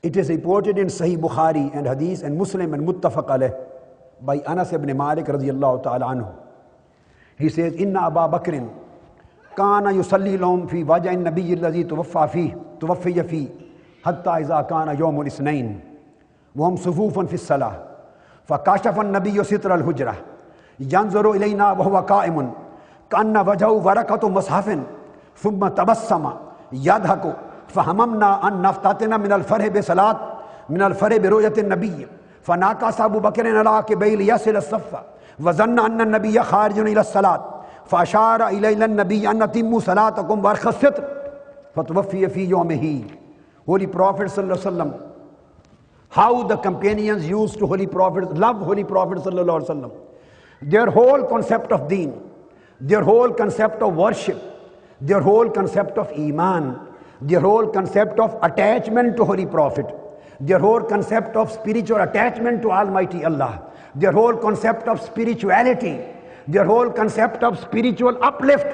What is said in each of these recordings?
It is reported in Sahih Bukhari and Hadith and Muslim and Muttafaq alayh by Anas ibn Malik radiyallahu ta'ala anhu. He says, Inna Abu Bakrin kana yusalli lahum fi wajhi an-nabiy alladhi tuwaffiya fi hatta iza kana yawm al-ithnain wa hum sufufan fi as-salah fakashafa an-nabiy sitra al-hujrah yanzuru ilayna wa huwa qa'imun kanna wajhahu warakatu mushafin thumma tabassama yadhaku fahamamna an naftatina min al-farh bi salat min al-farh bi ru'yati an-nabiy fanaqasa Abu Bakr ala qibayl yasil as-saffa wa zanna anna an-nabiy kharijun ila as-salat fashara ilayna an-nabiy an atimmu salatakum wa arkha as-sitr fatwaffiya fi yawmihi. Holy Prophet sallallahu alaihi wasallam, how the companions used to Holy Prophet, love Holy Prophet sallallahu alaihi wasallam. Their whole concept of deen, their whole concept of worship, their whole concept of iman, their whole concept of attachment to Holy Prophet, their whole concept of spiritual attachment to Almighty Allah, their whole concept of spirituality, their whole concept of spiritual uplift,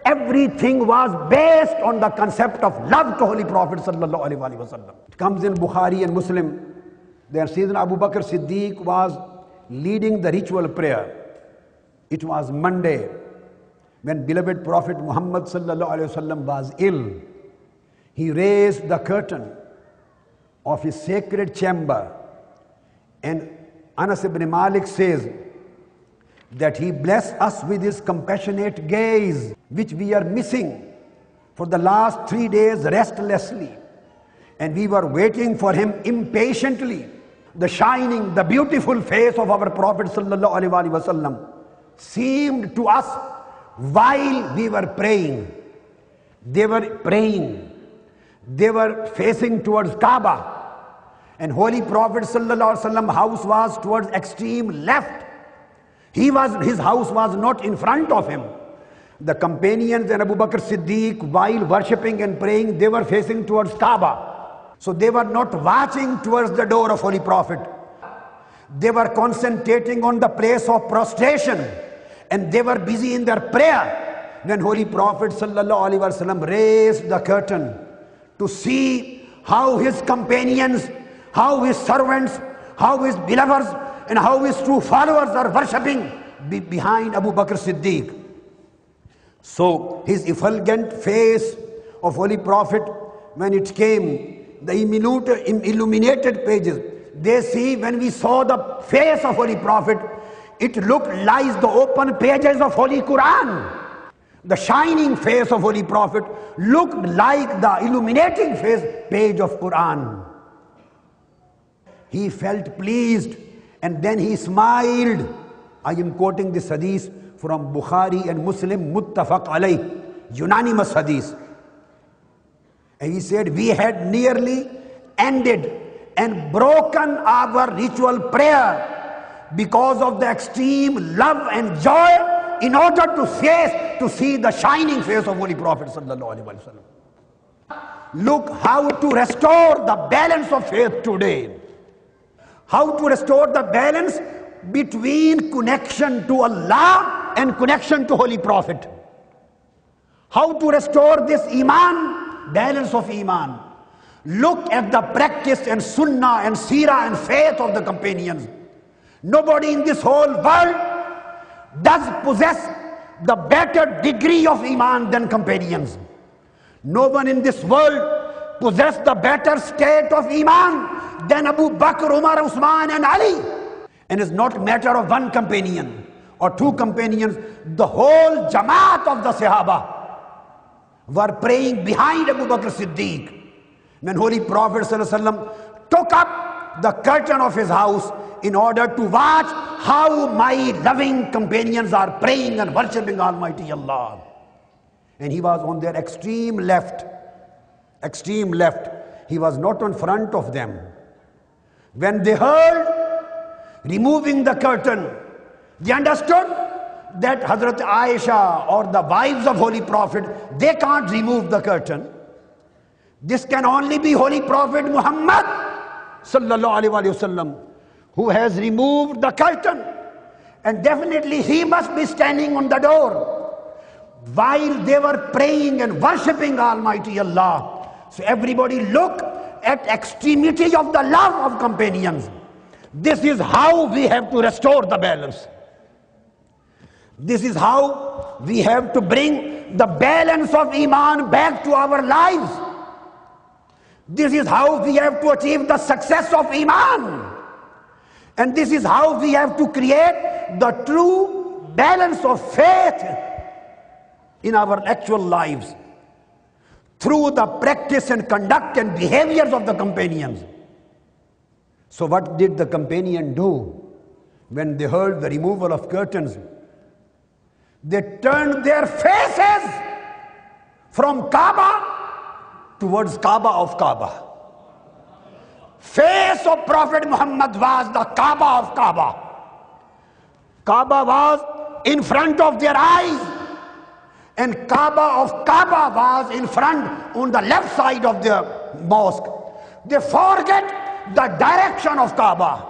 everything was based on the concept of love to Holy Prophet sallallahu alaihi wasallam. It comes in Bukhari and Muslim that Sayyidina Abu Bakr Siddiq was leading the ritual prayer. It was Monday when beloved Prophet Muhammad sallallahu alaihi wasallam was ill. He raised the curtain of his sacred chamber, and Anas ibn Malik says that he blessed us with his compassionate gaze, which we are missing for the last 3 days restlessly, and we were waiting for him impatiently. The shining, the beautiful face of our Prophet sallallahu alaihi wasallam seemed to us while we were praying. They were praying. They were facing towards Kaaba, and Holy Prophet sallallahu alaihi wasallam house was towards extreme left. His house was not in front of him. The companions and Abu Bakr Siddiq, while worshipping and praying, they were facing towards Kaaba. So they were not watching towards the door of Holy Prophet. They were concentrating on the place of prostration, and they were busy in their prayer when Holy Prophet sallallahu alaihi wasallam raised the curtain to see how his companions, how his servants, how his believers, and how his true followers are worshipping behind Abu Bakr Siddiq. So his effulgent face of Holy Prophet, when it came, the illuminated pages, they see, when we saw the face of Holy Prophet, it looked like the open pages of Holy Quran. The shining face of Holy Prophet looked like the illuminating page of Quran. He felt pleased, and then he smiled. I am quoting this hadith from Bukhari and Muslim, Muttafaq alayh, unanimous hadith. And he said, we had nearly ended and broken our ritual prayer because of the extreme love and joy in order to see the shining face of Holy Prophet sallallahu alaihi wasallam. Look how to restore the balance of faith today. How to restore the balance between connection to Allah and connection to Holy Prophet. How to restore this iman, balance of iman. Look at the practice and sunnah and seerah and faith of the companions. Nobody in this whole world does possess the better degree of iman than companions. No one in this world possessed the better state of iman than Abu Bakr, Umar, Usman and Ali. And it's not a matter of one companion or two companions. The whole Jamaat of the Sahaba were praying behind Abu Bakr Siddiq. When Holy Prophet ﷺ took up the curtain of his house in order to watch how my loving companions are praying and worshipping Almighty Allah. And he was on their extreme left. Extreme left. He was not in front of them. When they heard removing the curtain, they understood that Hazrat Aisha or the wives of Holy Prophet, they can't remove the curtain. This can only be Holy Prophet Muhammad sallallahu alaihi wasallam who has removed the curtain, and definitely he must be standing on the door while they were praying and worshipping Almighty Allah. So everybody look at extremity of the love of companions. This is how we have to restore the balance. This is how we have to bring the balance of Iman back to our lives. This is how we have to achieve the success of Iman. And this is how we have to create the true balance of faith in our actual lives through the practice and conduct and behaviors of the companions. So what did the companion do when they heard the removal of curtains? They turned their faces from Kaaba towards Kaaba of Kaaba. Face of Prophet Muhammad was the Kaaba of Kaaba. Kaaba was in front of their eyes, and Kaaba of Kaaba was in front on the left side of the mosque. They forget the direction of Kaaba.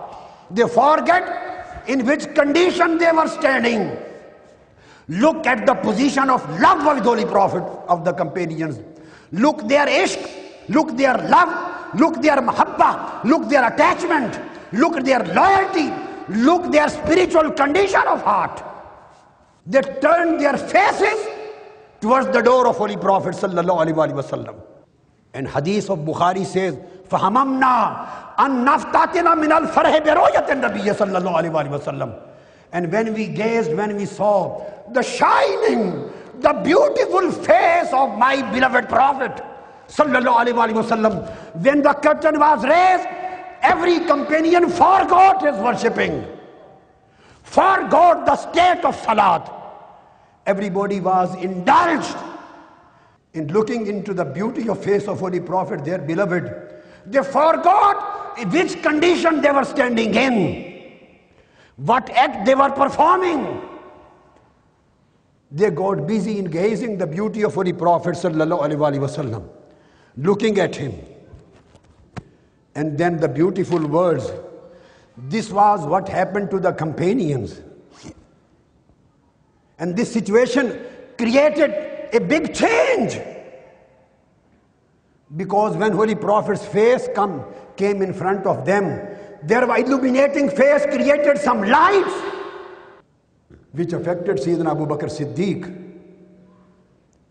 They forget in which condition they were standing. Look at the position of love of the Holy Prophet of the companions. Look their ishq, look their love, look their mahabbah, look their attachment, look their loyalty, look their spiritual condition of heart. They turned their faces towards the door of Holy Prophet sallallahu alaihi wasallam. And hadith of Bukhari says, فَهَمَمْنَا أَن نَفْتَاتِنَا مِنَ الْفَرْحِ بِرُؤْيَةِ النَّبِيِّ sallallahu alaihi wasallam. And when we gazed, when we saw the shining, the beautiful face of my beloved Prophet sallallahu alaihi wasallam, when the curtain was raised, every companion forgot his worshipping, forgot the state of salat. Everybody was indulged in looking into the beauty of face of Holy Prophet, their beloved. They forgot which condition they were standing in, what act they were performing. They got busy in gazing the beauty of Holy Prophet sallallahu alaihi wasallam, looking at him. And then the beautiful words. This was what happened to the companions. And this situation created a big change. Because when Holy Prophet's face came in front of them, their illuminating face created some lights which affected Sayyidina Abu Bakr Siddiq.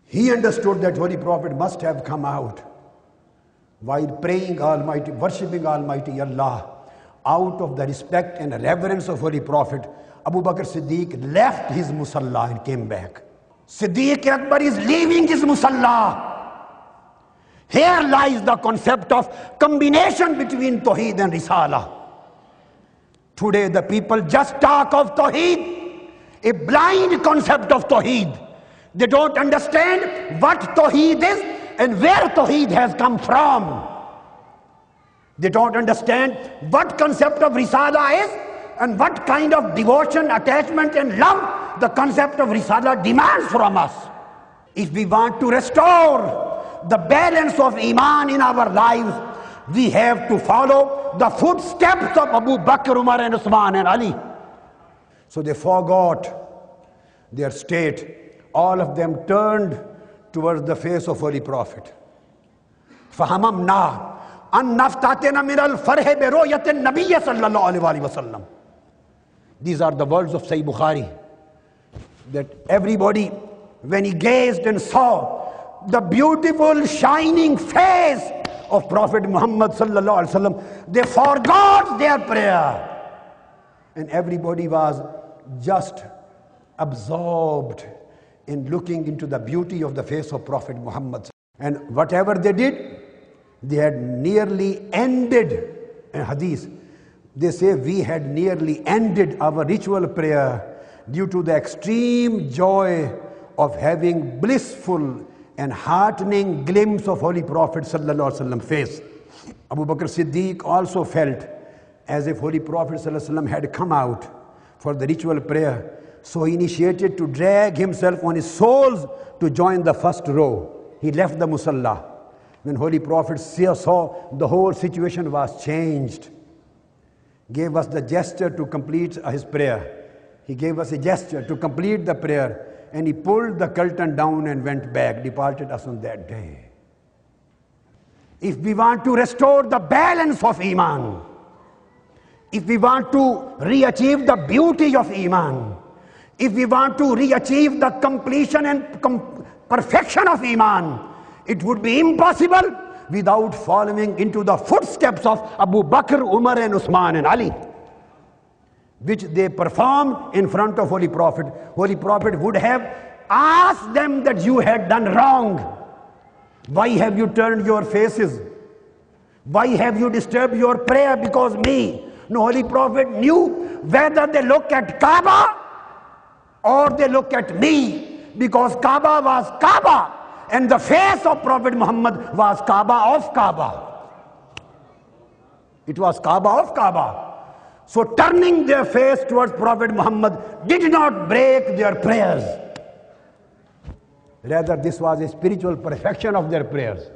He understood that Holy Prophet must have come out while praying Almighty, worshipping Almighty Allah. Out of the respect and reverence of Holy Prophet, Abu Bakr Siddiq left his musalla and came back. Siddiq Akbar is leaving his musalla. Here lies the concept of combination between Tawheed and Risala. Today the people just talk of Tawheed, a blind concept of Tawheed. They don't understand what Tawheed is and where Tawheed has come from. They don't understand what concept of Risala is and what kind of devotion, attachment and love the concept of Risala demands from us. If we want to restore the balance of Iman in our lives, we have to follow the footsteps of Abu Bakr, Umar and Usman and Ali. So they forgot their state. All of them turned towards the face of Holy Prophet. فَهَمَمْنَا أَن نَفْتَاتِنَا مِنَ الْفَرْحِ بِرُؤْيَةِ النَّبِيِّ صَلَّى اللَّهُ عَلَيْهِ وَسَلَّمَ. These are the words of Sahih Bukhari. That everybody, when he gazed and saw the beautiful shining face of Prophet Muhammad sallallahu alaihi wasallam, they forgot their prayer. And everybody was just absorbed in looking into the beauty of the face of Prophet Muhammad. And whatever they did, they had nearly ended. In hadith, they say we had nearly ended our ritual prayer due to the extreme joy of having blissful and heartening glimpse of Holy Prophet sallallahu alaihi wasallam face. Abu Bakr Siddiq also felt as if Holy Prophet sallallahu alaihi wasallam had come out for the ritual prayer. So he initiated to drag himself on his soles to join the first row. He left the musalla. When Holy Prophet saw the whole situation was changed, gave us the gesture to complete his prayer. He gave us a gesture to complete the prayer, and he pulled the curtain down and went back, departed us on that day. if we want to restore the balance of Iman, if we want to re-achieve the beauty of Iman, if we want to re-achieve the completion and perfection of Iman, it would be impossible without following into the footsteps of Abu Bakr, Umar and Usman and Ali, which they performed in front of Holy Prophet. Holy Prophet would have asked them that you had done wrong. Why have you turned your faces? Why have you disturbed your prayer because me? No, Holy Prophet knew whether they look at Kaaba or they look at me, because Kaaba was Kaaba and the face of Prophet Muhammad was Kaaba of Kaaba. It was Kaaba of Kaaba. So turning their face towards Prophet Muhammad did not break their prayers. Rather, this was a spiritual perfection of their prayers.